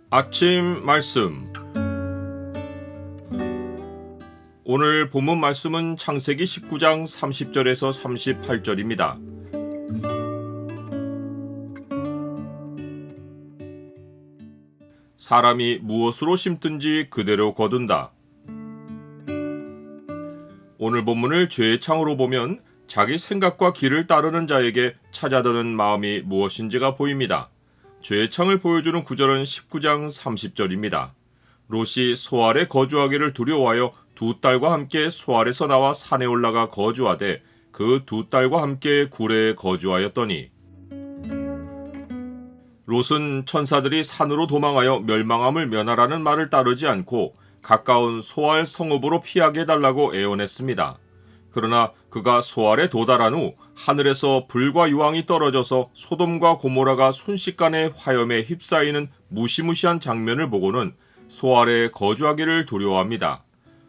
아침 말씀. 오늘 본문 말씀은 창세기 19장 30절에서 38절입니다. 사람이 무엇으로 심든지 그대로 거둔다. 오늘 본문을 죄의 창으로 보면 자기 생각과 길을 따르는 자에게 찾아드는 마음이 무엇인지가 보입니다. 죄의 창을 보여주는 구절은 19장 30절입니다. 롯이 소알에 거주하기를 두려워하여 두 딸과 함께 소알에서 나와 산에 올라가 거주하되 그 두 딸과 함께 굴에 거주하였더니, 롯은 천사들이 산으로 도망하여 멸망함을 면하라는 말을 따르지 않고 가까운 소알 성읍으로 피하게 해달라고 애원했습니다. 그러나 그가 소알에 도달한 후 하늘에서 불과 유황이 떨어져서 소돔과 고모라가 순식간에 화염에 휩싸이는 무시무시한 장면을 보고는 소알에 거주하기를 두려워합니다.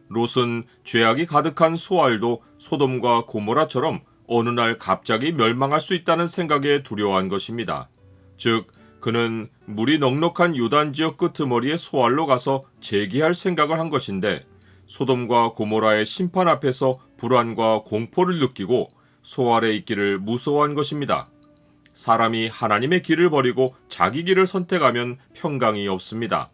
롯은 죄악이 가득한 소알도 소돔과 고모라처럼 어느 날 갑자기 멸망할 수 있다는 생각에 두려워한 것입니다. 즉, 그는 물이 넉넉한 요단 지역 끄트머리의 소알로 가서 재기할 생각을 한 것인데, 소돔과 고모라의 심판 앞에서 불안과 공포를 느끼고 소알에 있기를 무서워한 것입니다. 사람이 하나님의 길을 버리고 자기 길을 선택하면 평강이 없습니다.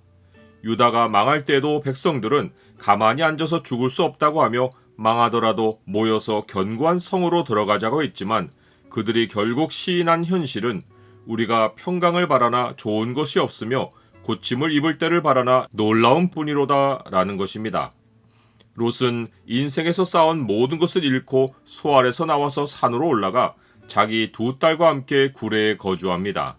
유다가 망할 때도 백성들은 가만히 앉아서 죽을 수 없다고 하며 망하더라도 모여서 견고한 성으로 들어가자고 했지만, 그들이 결국 시인한 현실은 우리가 평강을 바라나 좋은 것이 없으며 고침을 입을 때를 바라나 놀라운 뿐이로다 라는 것입니다. 롯은 인생에서 쌓은 모든 것을 잃고 소알에서 나와서 산으로 올라가 자기 두 딸과 함께 굴에 거주합니다.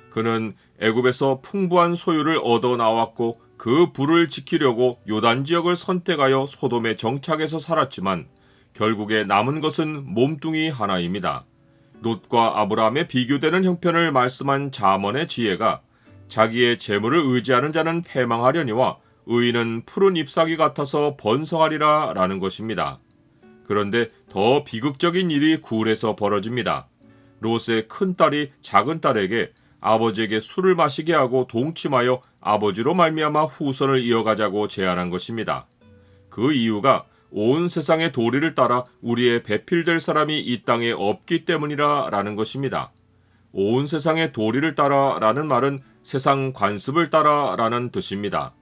그는 애굽에서 풍부한 소유를 얻어 나왔고 그 부를 지키려고 요단 지역을 선택하여 소돔에 정착해서 살았지만 결국에 남은 것은 몸뚱이 하나입니다. 롯과 아브라함의 비교되는 형편을 말씀한 잠언의 지혜가 자기의 재물을 의지하는 자는 패망하려니와 의인은 푸른 잎사귀 같아서 번성하리라 라는 것입니다. 그런데 더 비극적인 일이 굴에서 벌어집니다. 롯의 큰딸이 작은딸에게 아버지에게 술을 마시게 하고 동침하여 아버지로 말미암아 후손을 이어가자고 제안한 것입니다. 그 이유가 온 세상의 도리를 따라 우리의 배필될 사람이 이 땅에 없기 때문이라 라는 것입니다. 온 세상의 도리를 따라 라는 말은 세상 관습을 따라 라는 뜻입니다.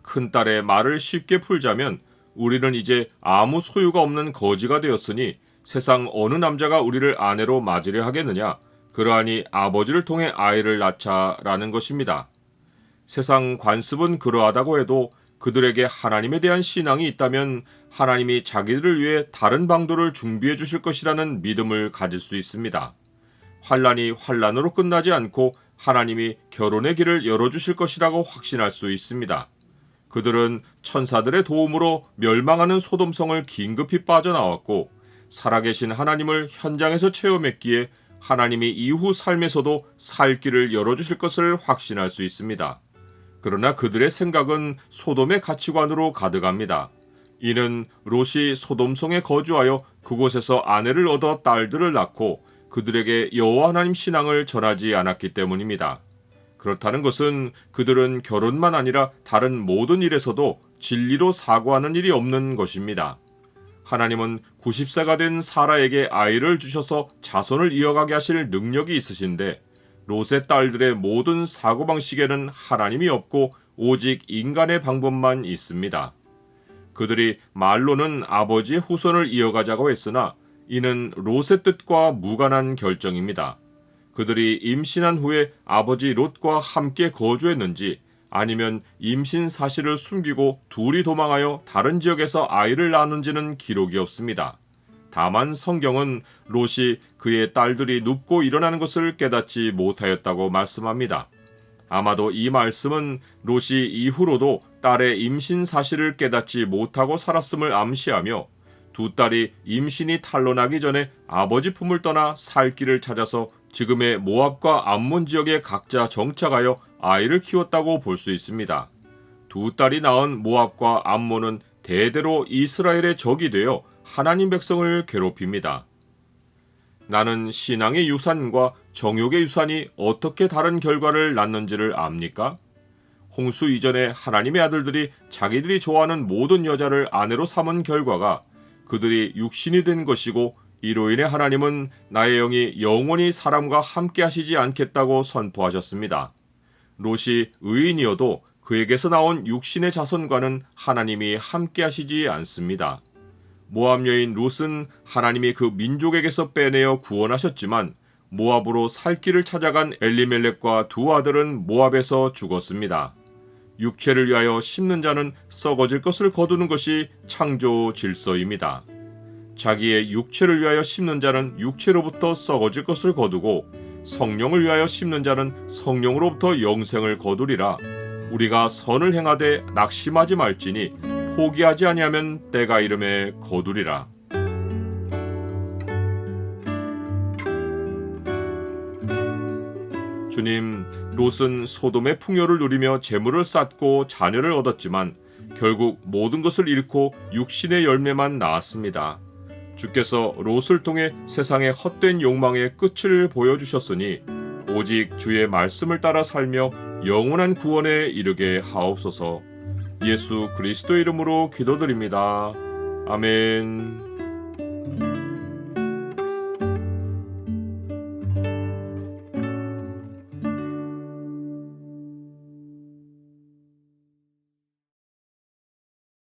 큰딸의 말을 쉽게 풀자면 우리는 이제 아무 소유가 없는 거지가 되었으니 세상 어느 남자가 우리를 아내로 맞으려 하겠느냐, 그러하니 아버지를 통해 아이를 낳자 라는 것입니다. 세상 관습은 그러하다고 해도 그들에게 하나님에 대한 신앙이 있다면 하나님이 자기들을 위해 다른 방도를 준비해 주실 것이라는 믿음을 가질 수 있습니다. 환난이 환난으로 끝나지 않고 하나님이 결혼의 길을 열어주실 것이라고 확신할 수 있습니다. 그들은 천사들의 도움으로 멸망하는 소돔성을 긴급히 빠져나왔고 살아계신 하나님을 현장에서 체험했기에 하나님이 이후 삶에서도 살 길을 열어주실 것을 확신할 수 있습니다. 그러나 그들의 생각은 소돔의 가치관으로 가득합니다. 이는 롯이 소돔성에 거주하여 그곳에서 아내를 얻어 딸들을 낳고 그들에게 여호와 하나님 신앙을 전하지 않았기 때문입니다. 그렇다는 것은 그들은 결혼만 아니라 다른 모든 일에서도 진리로 사고하는 일이 없는 것입니다. 하나님은 90세가 된 사라에게 아이를 주셔서 자손을 이어가게 하실 능력이 있으신데 롯의 딸들의 모든 사고방식에는 하나님이 없고 오직 인간의 방법만 있습니다. 그들이 말로는 아버지의 후손을 이어가자고 했으나 이는 롯의 뜻과 무관한 결정입니다. 그들이 임신한 후에 아버지 롯과 함께 거주했는지 아니면 임신 사실을 숨기고 둘이 도망하여 다른 지역에서 아이를 낳았는지는 기록이 없습니다. 다만 성경은 롯이 그의 딸들이 눕고 일어나는 것을 깨닫지 못하였다고 말씀합니다. 아마도 이 말씀은 롯이 이후로도 딸의 임신 사실을 깨닫지 못하고 살았음을 암시하며 두 딸이 임신이 탄로나기 전에 아버지 품을 떠나 살 길을 찾아서 지금의 모압과 암몬 지역에 각자 정착하여 아이를 키웠다고 볼 수 있습니다. 두 딸이 낳은 모압과 암몬은 대대로 이스라엘의 적이 되어 하나님 백성을 괴롭힙니다. 나는 신앙의 유산과 정욕의 유산이 어떻게 다른 결과를 낳는지를 압니까? 홍수 이전에 하나님의 아들들이 자기들이 좋아하는 모든 여자를 아내로 삼은 결과가 그들이 육신이 된 것이고, 이로 인해 하나님은 나의 영이 영원히 사람과 함께 하시지 않겠다고 선포하셨습니다. 롯이 의인이어도 그에게서 나온 육신의 자손과는 하나님이 함께 하시지 않습니다. 모압 여인 롯은 하나님이 그 민족에게서 빼내어 구원하셨지만, 모압으로 살 길을 찾아간 엘리멜렉과 두 아들은 모압에서 죽었습니다. 육체를 위하여 심는 자는 썩어질 것을 거두는 것이 창조 질서입니다. 자기의 육체를 위하여 심는 자는 육체로부터 썩어질 것을 거두고, 성령을 위하여 심는 자는 성령으로부터 영생을 거두리라. 우리가 선을 행하되 낙심하지 말지니 포기하지 아니하면 때가 이름에 거두리라. 주님, 롯은 소돔의 풍요를 누리며 재물을 쌓고 자녀를 얻었지만 결국 모든 것을 잃고 육신의 열매만 낳았습니다. 주께서 롯을 통해 세상의 헛된 욕망의 끝을 보여주셨으니 오직 주의 말씀을 따라 살며 영원한 구원에 이르게 하옵소서. 예수 그리스도 이름으로 기도드립니다. 아멘.